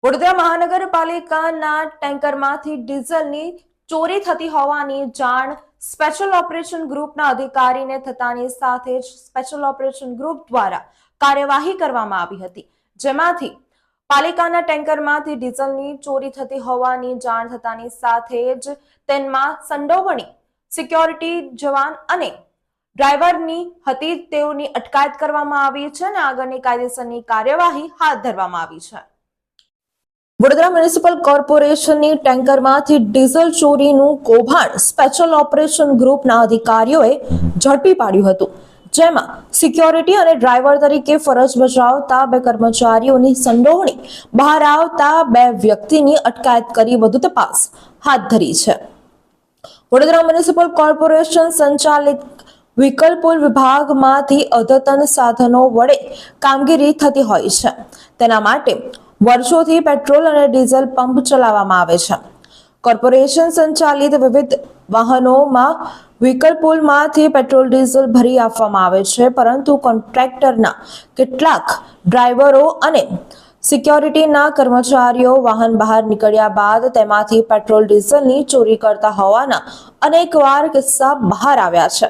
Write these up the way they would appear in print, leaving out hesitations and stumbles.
વડોદરા મહાનગરપાલિકાના ટેન્કરમાંથી ડીઝલની ચોરી થતી હોવાની જાણ સ્પેશિયલ ઓપરેશન ગ્રુપના અધિકારીને થતાની સાથે જ સ્પેશિયલ ઓપરેશન ગ્રુપ દ્વારા કાર્યવાહી કરવામાં આવી હતી, જેમાંથી પાલિકાના ટેન્કરમાંથી ડીઝલની ચોરી થતી હોવાની જાણ થતાની સાથે જ તેમાં સંડોવણી સિક્યોરિટી જવાન અને ડ્રાઈવરની હતી, તેઓની અટકાયત કરવામાં આવી છે અને આગળની કાયદેસરની કાર્યવાહી હાથ ધરવામાં આવી છે। વડોદરા મ્યુનિસિપલ કોર્પોરેશનની ટેન્કરમાંથી ડીઝલ ચોરીનું કૌભાંડ સ્પેશિયલ ઓપરેશન ગ્રુપના અધિકારીઓએ ઝડપી પાડ્યું હતું, જેમાં સિક્યોરિટી અને ડ્રાઈવર તરીકે ફરજ બજાવતા બે કર્મચારીઓની સંડોવણી બહાર આવતા બે વ્યક્તિની અટકાયત કરી વધુ તપાસ હાથ ધરી છે। વડોદરા મ્યુનિસિપલ કોર્પોરેશન સંચાલિત વિકલ્પોલ વિભાગમાંથી અદ્યતન સાધનો વડે કામગીરી થતી હોય છે, તેના માટે વર્ષોથી પેટ્રોલ અને ડીઝલ પંપ ચલાવવામાં આવે છે। કોર્પોરેશન સંચાલિત વિવિધ વાહનોમાં વિકલ્પોલમાંથી પેટ્રોલ ડીઝલ ભરી આપવામાં આવે છે, પરંતુ કોન્ટ્રાક્ટરના કેટલાક ડ્રાઈવરો અને સિક્યોરિટીના કર્મચારીઓ વાહન બહાર નીકળ્યા બાદ તેમાંથી પેટ્રોલ ડીઝલની ચોરી કરતા હોવાના અનેકવાર કિસ્સા બહાર આવ્યા છે।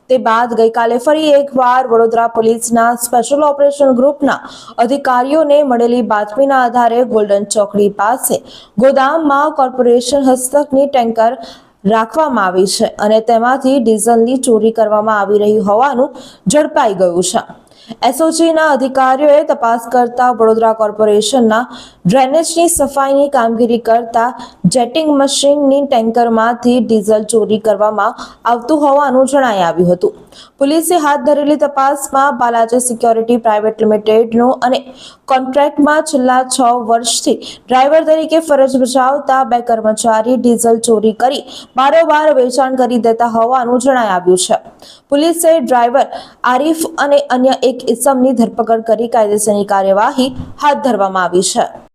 તે બાદ ગઈકાલે ફરી એકવાર વડોદરા પોલીસના સ્પેશિયલ ઓપરેશન ગ્રુપના અધિકારીઓને મળેલી બાતમીના આધારે ગોલ્ડન ચોકડી પાસે ગોદામમાં કોર્પોરેશન હસ્તકની ટેન્કર રાખવામાં આવી છે અને તેમાંથી ડીઝલની ચોરી કરવામાં આવી રહી હોવાનું ઝડપાઈ ગયું છે। એસઓજીના અધિકારીઓએ તપાસ કરતા વડોદરા કોર્પોરેશનના ડ્રેનેજની સફાઈની કામગીરી કરતા જેટિંગ મશીનની ટેન્કરમાંથી ડીઝલ ચોરી કરવામાં આવતું હોવાનું જણાઈ આવ્યું હતું। પોલીસે હાથ ધરેલી તપાસમાં બાલાજી સિક્યોરિટી પ્રાઇવેટ લિમિટેડનો અને કોન્ટ્રાક્ટમાં છેલ્લા 6 વર્ષથી ડ્રાઈવર તરીકે ફરજ બજાવતા બે કર્મચારી ડીઝલ ચોરી કરી બારોબાર વેચાણ કરી દેતા હોવાનું જણાઈ આવ્યું છે। પોલીસે ડ્રાઈવર આરીફ અને અન્ય એક ઇસમની ધરપકડ કરી કાયદેસરની કાર્યવાહી હાથ ધરવામાં આવી છે।